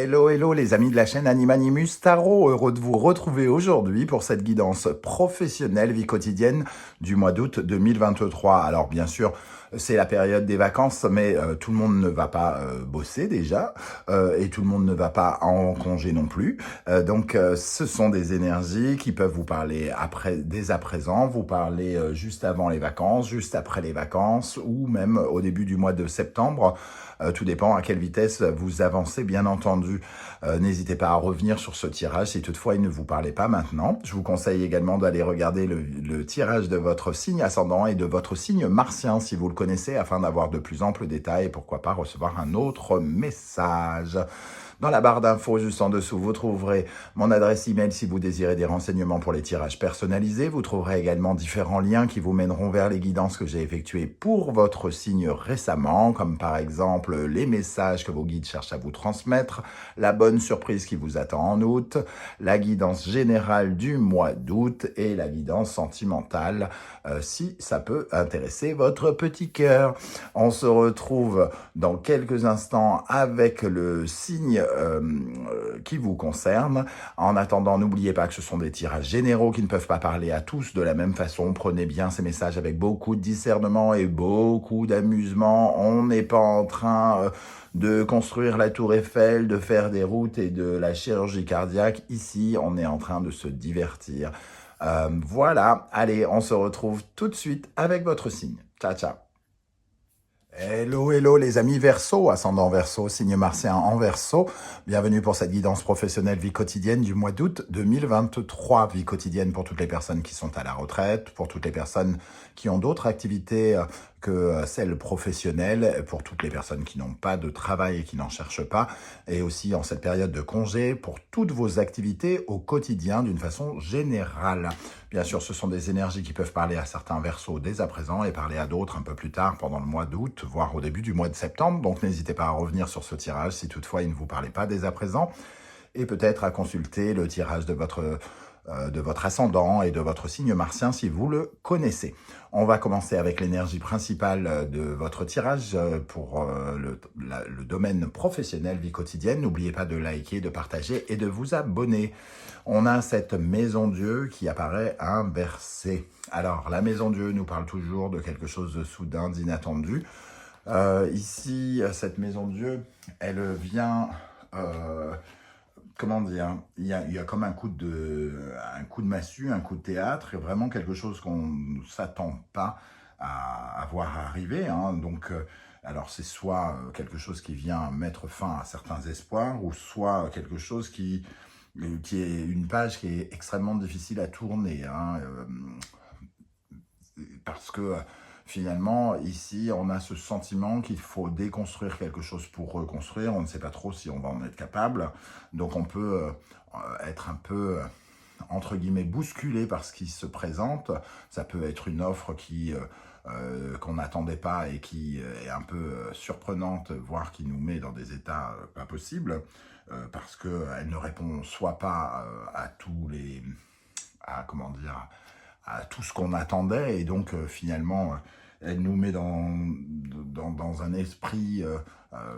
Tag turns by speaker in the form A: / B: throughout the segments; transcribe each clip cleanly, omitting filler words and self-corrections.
A: Hello, hello les amis de la chaîne Animanimus Tarot, heureux de vous retrouver aujourd'hui pour cette guidance professionnelle vie quotidienne du mois d'août 2023. Alors bien sûr, c'est la période des vacances, mais tout le monde ne va pas bosser déjà, et tout le monde ne va pas en congé non plus. Donc ce sont des énergies qui peuvent vous parler dès à présent, vous parler juste avant les vacances, juste après les vacances, ou même au début du mois de septembre. Tout dépend à quelle vitesse vous avancez, bien entendu. N'hésitez pas à revenir sur ce tirage si toutefois il ne vous parlait pas maintenant. Je vous conseille également d'aller regarder le tirage de votre signe ascendant et de votre signe martien si vous le connaissez, afin d'avoir de plus amples détails et pourquoi pas recevoir un autre message. Dans la barre d'infos juste en dessous, vous trouverez mon adresse email si vous désirez des renseignements pour les tirages personnalisés. Vous trouverez également différents liens qui vous mèneront vers les guidances que j'ai effectuées pour votre signe récemment, comme par exemple les messages que vos guides cherchent à vous transmettre, la bonne surprise qui vous attend en août, la guidance générale du mois d'août et la guidance sentimentale si ça peut intéresser votre petit cœur. On se retrouve dans quelques instants avec le signe qui vous concerne. En attendant, n'oubliez pas que ce sont des tirages généraux qui ne peuvent pas parler à tous de la même façon. Prenez bien ces messages avec beaucoup de discernement et beaucoup d'amusement. On n'est pas en train de construire la tour Eiffel, de faire des routes et de la chirurgie cardiaque. Ici, on est en train de se divertir. Voilà, allez, on se retrouve tout de suite avec votre signe. Ciao, ciao. Hello, hello les amis Verseau, ascendant Verseau, signe martien en Verseau. Bienvenue pour cette guidance professionnelle vie quotidienne du mois d'août 2023. Vie quotidienne pour toutes les personnes qui sont à la retraite, pour toutes les personnes qui ont d'autres activités que celles professionnelles, pour toutes les personnes qui n'ont pas de travail et qui n'en cherchent pas, et aussi en cette période de congé, pour toutes vos activités au quotidien d'une façon générale. Bien sûr, ce sont des énergies qui peuvent parler à certains Verseaux dès à présent et parler à d'autres un peu plus tard pendant le mois d'août, voire au début du mois de septembre. Donc n'hésitez pas à revenir sur ce tirage si toutefois il ne vous parlait pas dès à présent, et peut-être à consulter le tirage de votre ascendant et de votre signe martien si vous le connaissez. On va commencer avec l'énergie principale de votre tirage pour le domaine professionnel, vie quotidienne. N'oubliez pas de liker, de partager et de vous abonner. On a cette maison Dieu qui apparaît inversée. Alors, la maison Dieu nous parle toujours de quelque chose de soudain, d'inattendu. Ici, cette maison Dieu, elle vient... comment dire, il y a comme un coup de massue, un coup de théâtre, et vraiment quelque chose qu'on ne s'attend pas à voir arriver. Hein. Donc, alors c'est soit quelque chose qui vient mettre fin à certains espoirs, ou soit quelque chose qui est une page qui est extrêmement difficile à tourner. Hein, parce que... finalement, ici, on a ce sentiment qu'il faut déconstruire quelque chose pour reconstruire. On ne sait pas trop si on va en être capable. Donc, on peut être un peu, entre guillemets, bousculé par ce qui se présente. Ça peut être une offre qu'on n'attendait pas et qui est un peu surprenante, voire qui nous met dans des états pas possibles, parce qu'elle ne répond soit pas à tous les... comment dire, à tout ce qu'on attendait, et donc finalement elle nous met dans un esprit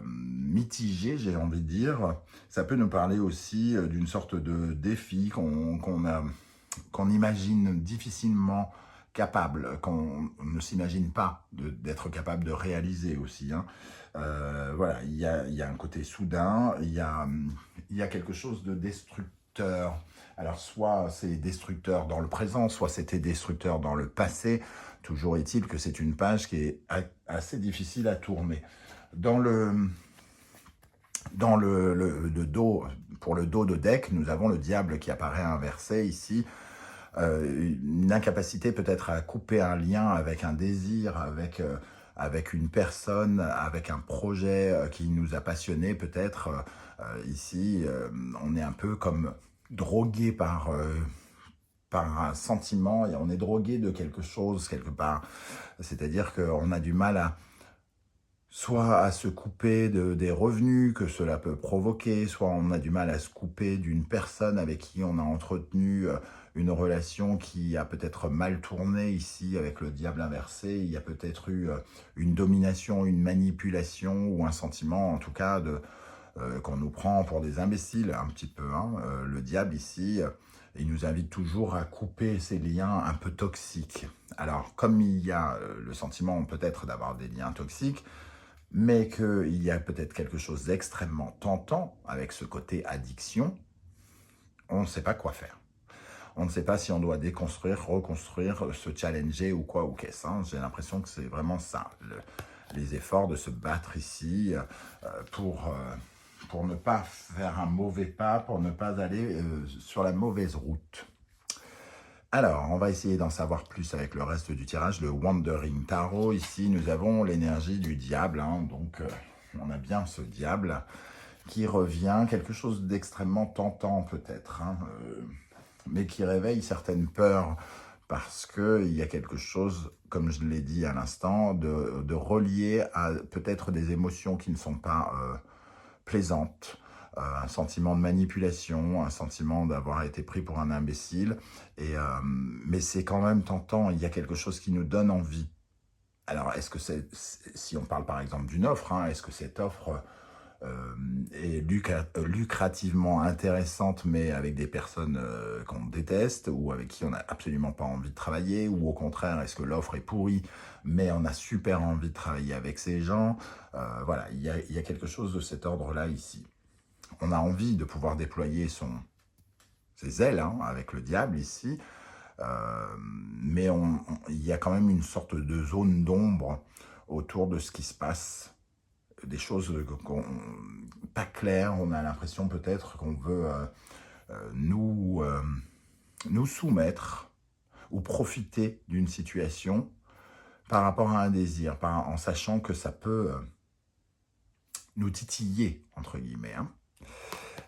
A: mitigé, j'ai envie de dire. Ça peut nous parler aussi d'une sorte de défi qu'on imagine difficilement capable, qu'on ne s'imagine pas d'être capable de réaliser aussi. Hein. Voilà, il y a un côté soudain, il y a quelque chose de destructeur. Alors, soit c'est destructeur dans le présent, soit c'était destructeur dans le passé. Toujours est-il que c'est une page qui est assez difficile à tourner. Dans le dos, pour le dos de deck, nous avons le diable qui apparaît inversé ici. Une incapacité peut-être à couper un lien avec un désir, avec une personne, avec un projet qui nous a passionnés peut-être. Ici, on est un peu comme... drogué par un sentiment, et on est drogué de quelque chose quelque part. C'est-à-dire qu'on a du mal soit à se couper des revenus que cela peut provoquer, soit on a du mal à se couper d'une personne avec qui on a entretenu une relation qui a peut-être mal tourné ici avec le diable inversé. Il y a peut-être eu une domination, une manipulation ou un sentiment en tout cas qu'on nous prend pour des imbéciles un petit peu. Hein. Le diable ici, il nous invite toujours à couper ces liens un peu toxiques. Alors, comme il y a le sentiment peut-être d'avoir des liens toxiques, mais qu'il y a peut-être quelque chose d'extrêmement tentant avec ce côté addiction, on ne sait pas quoi faire. On ne sait pas si on doit déconstruire, reconstruire, se challenger ou quoi ou qu'est-ce. Hein. J'ai l'impression que c'est vraiment ça, les efforts de se battre ici pour ne pas faire un mauvais pas, pour ne pas aller sur la mauvaise route. Alors, on va essayer d'en savoir plus avec le reste du tirage, le Wandering Tarot. Ici, nous avons l'énergie du diable, hein, donc on a bien ce diable qui revient, quelque chose d'extrêmement tentant peut-être, hein, mais qui réveille certaines peurs, parce qu'il y a quelque chose, comme je l'ai dit à l'instant, de relié à peut-être des émotions qui ne sont pas plaisantes, un sentiment de manipulation, un sentiment d'avoir été pris pour un imbécile, mais c'est quand même tentant, il y a quelque chose qui nous donne envie. Alors, est-ce que si on parle par exemple d'une offre, hein, est-ce que cette offre est lucrativement intéressante, mais avec des personnes qu'on déteste ou avec qui on n'a absolument pas envie de travailler, ou au contraire, est-ce que l'offre est pourrie, mais on a super envie de travailler avec ces gens? Voilà, il y a quelque chose de cet ordre-là ici. On a envie de pouvoir déployer ses ailes hein, avec le diable ici, mais il y a quand même une sorte de zone d'ombre autour de ce qui se passe, des choses pas claires. On a l'impression peut-être qu'on veut nous soumettre ou profiter d'une situation par rapport à un désir, en sachant que ça peut nous titiller, entre guillemets. Hein.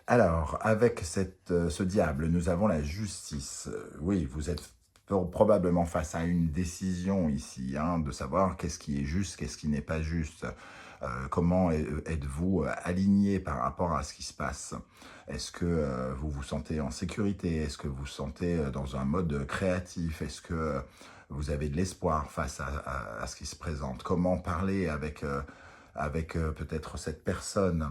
A: Alors, avec ce diable, nous avons la justice. Oui, vous êtes probablement face à une décision ici, hein, de savoir qu'est-ce qui est juste, qu'est-ce qui n'est pas juste. Comment êtes-vous aligné par rapport à ce qui se passe? Est-ce que vous vous sentez en sécurité? Est-ce que vous vous sentez dans un mode créatif? Est-ce que vous avez de l'espoir face à ce qui se présente? Comment parler avec peut-être cette personne?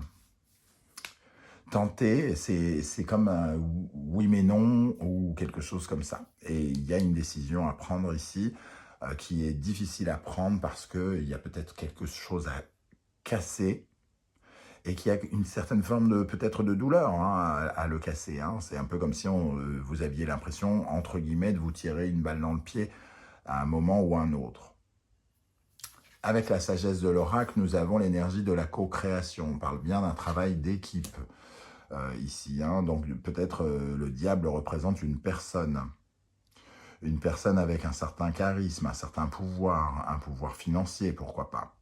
A: Tenter, c'est comme un oui mais non ou quelque chose comme ça. Et il y a une décision à prendre ici qui est difficile à prendre parce qu'il y a peut-être quelque chose à casser et qui a une certaine forme de peut-être de douleur hein, à le casser. Hein. C'est un peu comme si vous aviez l'impression, entre guillemets, de vous tirer une balle dans le pied à un moment ou à un autre. Avec la sagesse de l'oracle, nous avons l'énergie de la co-création. On parle bien d'un travail d'équipe ici. Hein. Donc peut-être le diable représente une personne avec un certain charisme, un certain pouvoir, un pouvoir financier, pourquoi pas.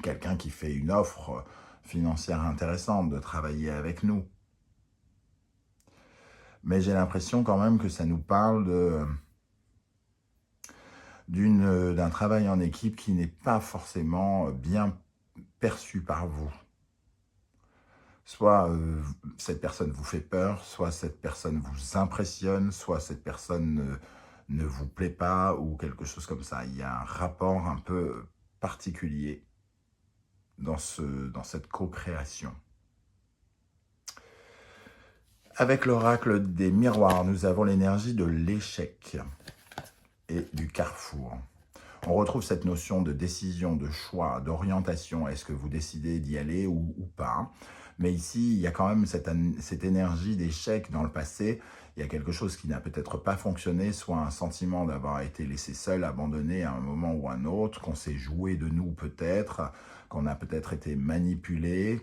A: Quelqu'un qui fait une offre financière intéressante de travailler avec nous. Mais j'ai l'impression quand même que ça nous parle d'un travail en équipe qui n'est pas forcément bien perçu par vous. Soit cette personne vous fait peur, soit cette personne vous impressionne, soit cette personne ne vous plaît pas ou quelque chose comme ça. Il y a un rapport un peu particulier dans cette co-création. Avec l'oracle des miroirs, nous avons l'énergie de l'échec et du carrefour. On retrouve cette notion de décision, de choix, d'orientation. Est-ce que vous décidez d'y aller ou pas? Mais ici, il y a quand même cette énergie d'échec dans le passé. Il y a quelque chose qui n'a peut-être pas fonctionné, soit un sentiment d'avoir été laissé seul, abandonné à un moment ou un autre, qu'on s'est joué de nous peut-être, qu'on a peut-être été manipulé,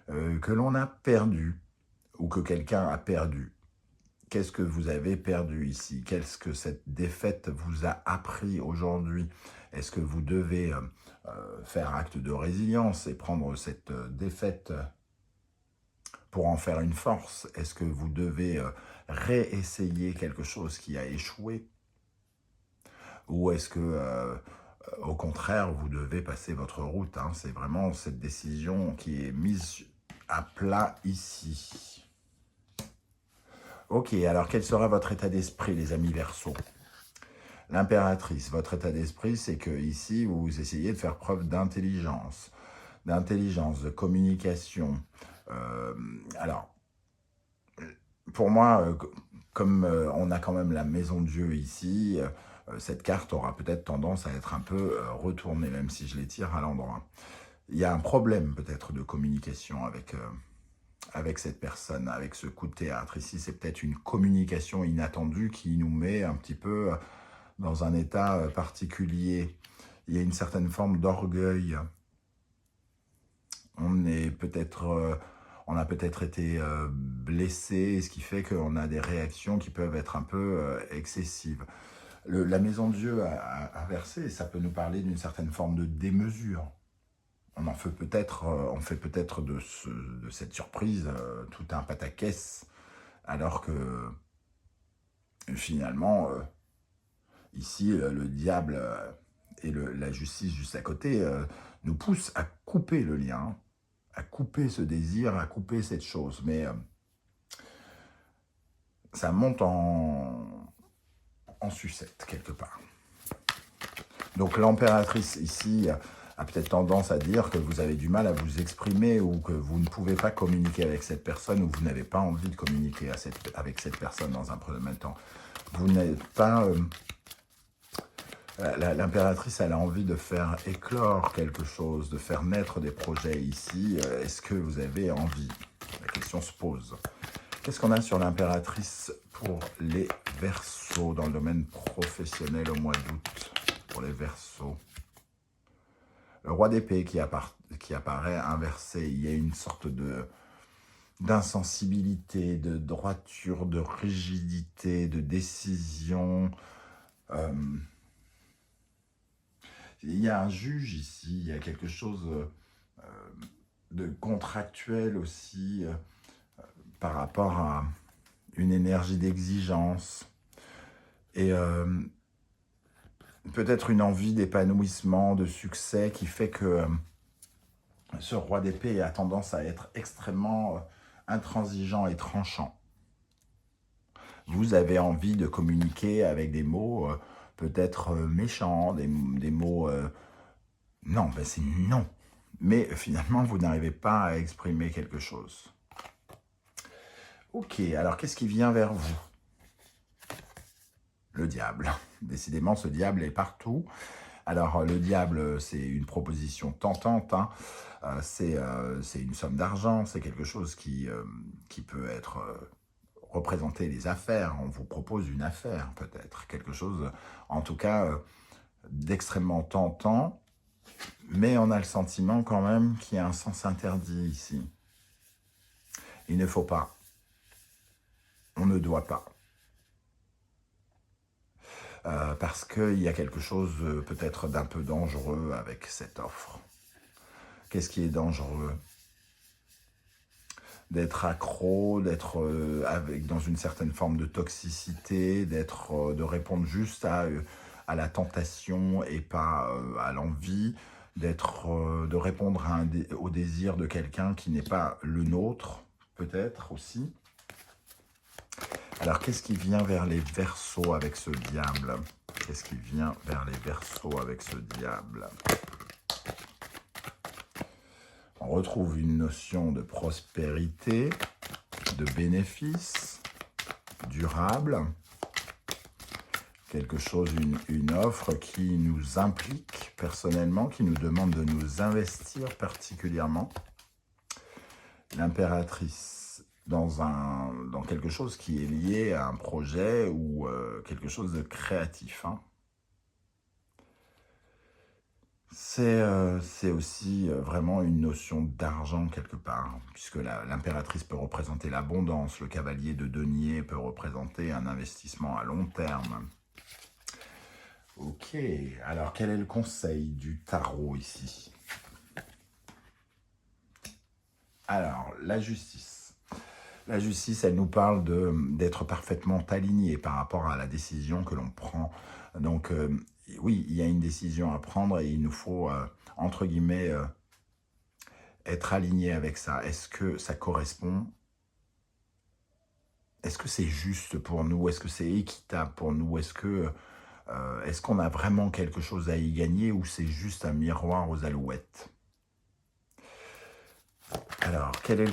A: que l'on a perdu ou que quelqu'un a perdu. Qu'est-ce que vous avez perdu ici? Qu'est-ce que cette défaite vous a appris aujourd'hui? Est-ce que vous devez faire acte de résilience et prendre cette défaite pour en faire une force? Est-ce que vous devez réessayer quelque chose qui a échoué? Ou est-ce que, au contraire, vous devez passer votre route hein? C'est vraiment cette décision qui est mise à plat ici. Ok, alors quel sera votre état d'esprit, les amis Verseaux? L'impératrice, votre état d'esprit, c'est que ici, vous essayez de faire preuve d'intelligence, de communication, Alors, pour moi, comme on a quand même la maison de Dieu ici, cette carte aura peut-être tendance à être un peu retournée, même si je les tire à l'endroit. Il y a un problème peut-être de communication avec cette personne, avec ce coup de théâtre. Ici, c'est peut-être une communication inattendue qui nous met un petit peu dans un état particulier. Il y a une certaine forme d'orgueil. On a peut-être été blessé, ce qui fait qu'on a des réactions qui peuvent être un peu excessives. La maison de Dieu inversée, ça peut nous parler d'une certaine forme de démesure. On fait peut-être de cette surprise tout un pataquès, alors que finalement, ici, le diable et la justice juste à côté nous poussent à couper le lien, à couper ce désir, à couper cette chose. Mais ça monte en sucette quelque part. Donc l'impératrice ici a peut-être tendance à dire que vous avez du mal à vous exprimer ou que vous ne pouvez pas communiquer avec cette personne ou vous n'avez pas envie de communiquer avec cette personne dans un premier temps. Vous n'êtes pas... L'impératrice, elle a envie de faire éclore quelque chose, de faire naître des projets ici. Est-ce que vous avez envie? La question se pose. Qu'est-ce qu'on a sur l'impératrice pour les Verseaux dans le domaine professionnel au mois d'août? Pour les Verseaux. Le roi d'épée qui apparaît inversé, il y a une sorte d'insensibilité, de droiture, de rigidité, de décision. Il y a un juge ici, il y a quelque chose de contractuel aussi par rapport à une énergie d'exigence et peut-être une envie d'épanouissement, de succès qui fait que ce roi d'épée a tendance à être extrêmement intransigeant et tranchant. Vous avez envie de communiquer avec des mots peut-être méchants, des mots... non, ben c'est non. Mais finalement, vous n'arrivez pas à exprimer quelque chose. Ok, alors qu'est-ce qui vient vers vous? Le diable. Décidément, ce diable est partout. Alors, le diable, c'est une proposition tentante, hein. C'est une somme d'argent, c'est quelque chose qui peut être représenter les affaires. On vous propose une affaire, peut-être. Quelque chose, en tout cas, d'extrêmement tentant, mais on a le sentiment quand même qu'il y a un sens interdit ici. Il ne faut pas. On ne doit pas. Parce qu'il y a quelque chose peut-être d'un peu dangereux avec cette offre. Qu'est-ce qui est dangereux? D'être accro, d'être dans une certaine forme de toxicité, de répondre juste à la tentation et pas à l'envie, de répondre au désir de quelqu'un qui n'est pas le nôtre, peut-être aussi. Alors, qu'est-ce qui vient vers les Verseaux avec ce diable? Qu'est-ce qui vient vers les Verseaux avec ce diable? On retrouve une notion de prospérité, de bénéfice, durable. Quelque chose, une offre qui nous implique personnellement, qui nous demande de nous investir particulièrement. L'impératrice, dans quelque chose qui est lié à un projet ou quelque chose de créatif, hein. C'est aussi vraiment une notion d'argent quelque part, puisque l'impératrice peut représenter l'abondance, le cavalier de denier peut représenter un investissement à long terme. Ok, alors quel est le conseil du tarot ici? Alors, la justice. La justice, elle nous parle d'être parfaitement aligné par rapport à la décision que l'on prend. Donc, oui, il y a une décision à prendre et il nous faut, entre guillemets, être aligné avec ça. Est-ce que ça correspond? Est-ce que c'est juste pour nous? Est-ce que c'est équitable pour nous? Est-ce qu'on a vraiment quelque chose à y gagner ou c'est juste un miroir aux alouettes? Alors, quel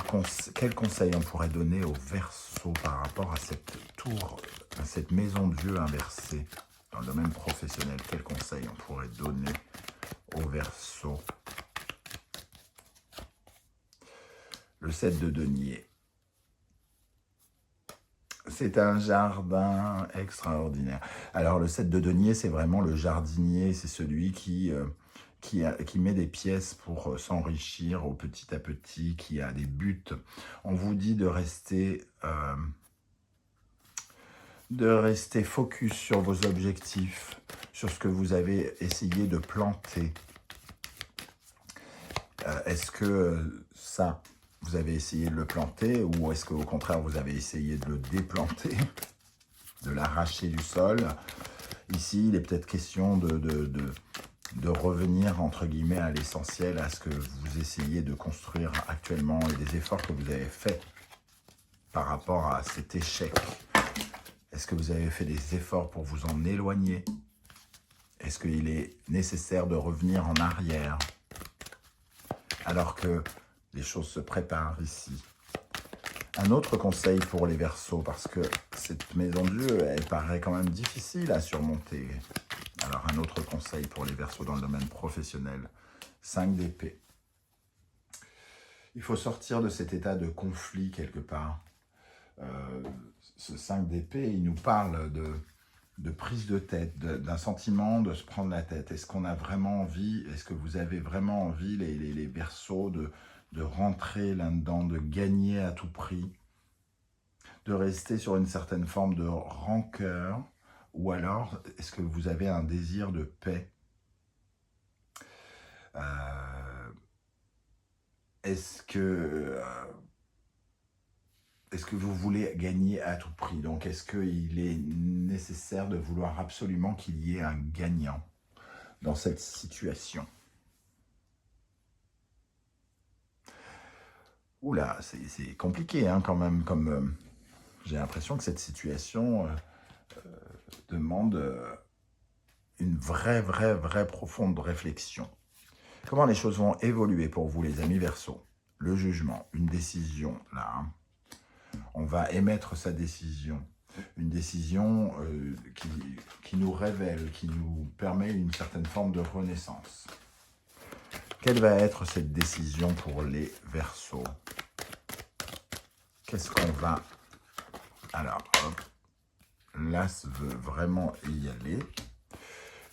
A: conseil on pourrait donner au Verseau par rapport à cette tour, à cette maison de Dieu inversée dans le domaine professionnel? Quel conseil on pourrait donner au Verseau? Le 7 de denier. C'est un jardin extraordinaire. Alors, le 7 de denier, c'est vraiment le jardinier. C'est celui qui met des pièces pour s'enrichir au petit à petit, qui a des buts. On vous dit de rester focus sur vos objectifs, sur ce que vous avez essayé de planter. Est-ce que ça, vous avez essayé de le planter, ou est-ce qu'au contraire, vous avez essayé de le déplanter, de l'arracher du sol? Ici, il est peut-être question de revenir, entre guillemets, à l'essentiel, à ce que vous essayez de construire actuellement et des efforts que vous avez faits par rapport à cet échec. Est-ce que vous avez fait des efforts pour vous en éloigner? Est-ce qu'il est nécessaire de revenir en arrière alors que les choses se préparent ici? Un autre conseil pour les Verseaux, parce que cette maison de Dieu, elle paraît quand même difficile à surmonter. Alors, un autre conseil pour les Verseaux dans le domaine professionnel, 5 d'épée. Il faut sortir de cet état de conflit quelque part. Ce 5 d'épée, il nous parle de prise de tête, d'un sentiment de se prendre la tête. Est-ce qu'on a vraiment envie, est-ce que vous avez vraiment envie, les Verseaux, de rentrer là-dedans, de gagner à tout prix, de rester sur une certaine forme de rancœur, ou alors est-ce que vous avez un désir de paix? Est-ce que vous voulez gagner à tout prix? Donc, est-ce qu'il est nécessaire de vouloir absolument qu'il y ait un gagnant dans cette situation? Oula, c'est compliqué hein, quand même. Comme j'ai l'impression que cette situation demande une vraie profonde réflexion. Comment les choses vont évoluer pour vous, les amis Verseaux? Le jugement, une décision, là. Hein. On va émettre sa décision. Une décision qui nous révèle, qui nous permet une certaine forme de renaissance. Quelle va être cette décision pour les Verseaux? Qu'est-ce qu'on va... Alors, hop, l'As veut vraiment y aller.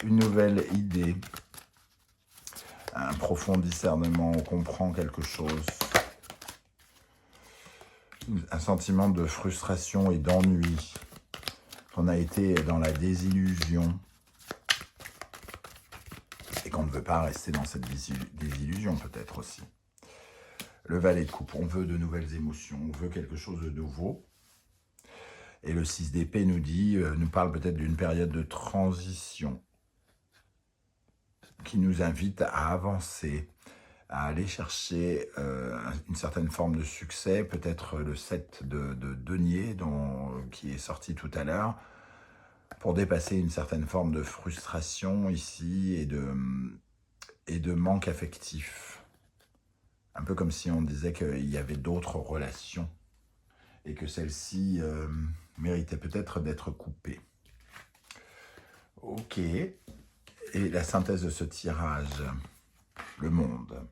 A: Une nouvelle idée, un profond discernement, on comprend quelque chose. Un sentiment de frustration et d'ennui. Qu'on a été dans la désillusion. Et qu'on ne veut pas rester dans cette désillusion peut-être aussi. Le valet de coupe, on veut de nouvelles émotions, on veut quelque chose de nouveau. Et le 6 d'épée nous parle peut-être d'une période de transition qui nous invite à avancer, à aller chercher une certaine forme de succès, peut-être le 7 de denier qui est sorti tout à l'heure, pour dépasser une certaine forme de frustration ici et de manque affectif. Un peu comme si on disait qu'il y avait d'autres relations et que celle-ci méritait peut-être d'être coupée. Ok. Et la synthèse de ce tirage, le monde.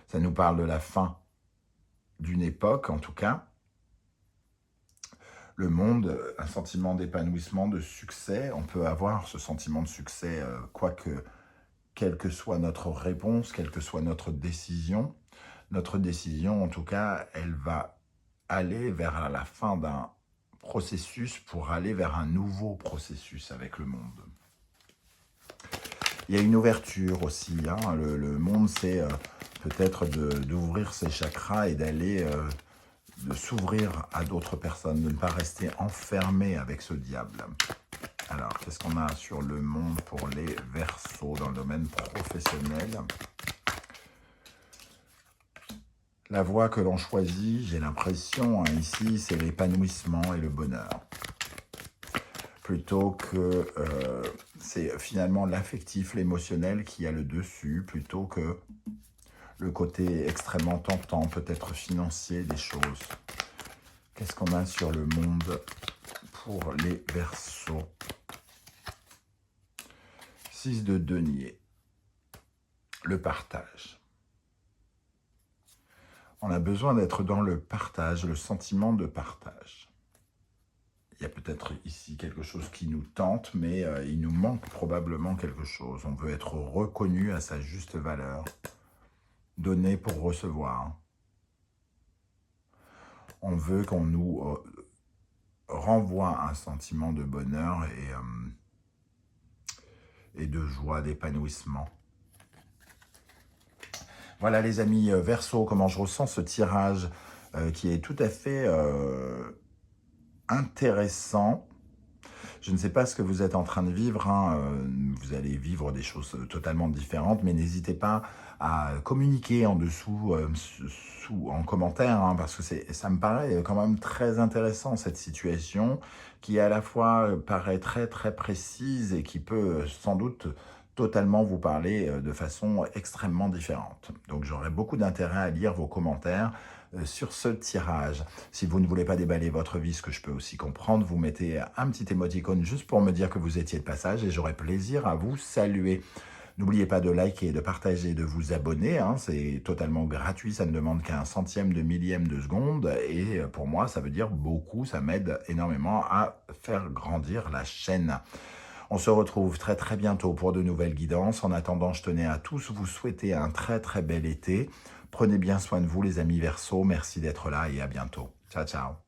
A: Ça nous parle de la fin d'une époque, en tout cas. Le monde, un sentiment d'épanouissement, de succès. On peut avoir ce sentiment de succès, quelle que soit notre réponse, quelle que soit notre décision. Notre décision, en tout cas, elle va aller vers la fin d'un processus pour aller vers un nouveau processus avec le monde. Il y a une ouverture aussi. Hein. Le monde, c'est peut-être d'ouvrir ses chakras et d'aller, de s'ouvrir à d'autres personnes, de ne pas rester enfermé avec ce diable. Alors, qu'est-ce qu'on a sur le monde pour les Verseaux dans le domaine professionnel? La voie que l'on choisit, j'ai l'impression, hein, ici, c'est l'épanouissement et le bonheur. Plutôt que c'est finalement l'affectif, l'émotionnel qui a le dessus, plutôt que le côté extrêmement tentant, peut-être financier des choses. Qu'est-ce qu'on a sur le monde pour les Verseaux? 6 de denier. Le partage. On a besoin d'être dans le partage, le sentiment de partage. Il y a peut-être ici quelque chose qui nous tente, mais il nous manque probablement quelque chose. On veut être reconnu à sa juste valeur. Donner pour recevoir. On veut qu'on nous renvoie un sentiment de bonheur et de joie, d'épanouissement. Voilà les amis Verseaux, comment je ressens ce tirage qui est tout à fait intéressant. Je ne sais pas ce que vous êtes en train de vivre, hein. Vous allez vivre des choses totalement différentes, mais n'hésitez pas à communiquer en dessous, en commentaire, hein, parce que ça me paraît quand même très intéressant cette situation, qui à la fois paraît très très précise et qui peut sans doute totalement vous parler de façon extrêmement différente. Donc j'aurai beaucoup d'intérêt à lire vos commentaires sur ce tirage. Si vous ne voulez pas déballer votre vie, ce que je peux aussi comprendre, vous mettez un petit émoticône juste pour me dire que vous étiez de passage et j'aurai plaisir à vous saluer. N'oubliez pas de liker, de partager, de vous abonner, hein, c'est totalement gratuit, ça ne demande qu'un centième de millième de seconde et pour moi ça veut dire beaucoup, ça m'aide énormément à faire grandir la chaîne. On se retrouve très très bientôt pour de nouvelles guidances. En attendant, je tenais à tous vous souhaiter un très très bel été. Prenez bien soin de vous les amis Verseaux, merci d'être là et à bientôt. Ciao ciao.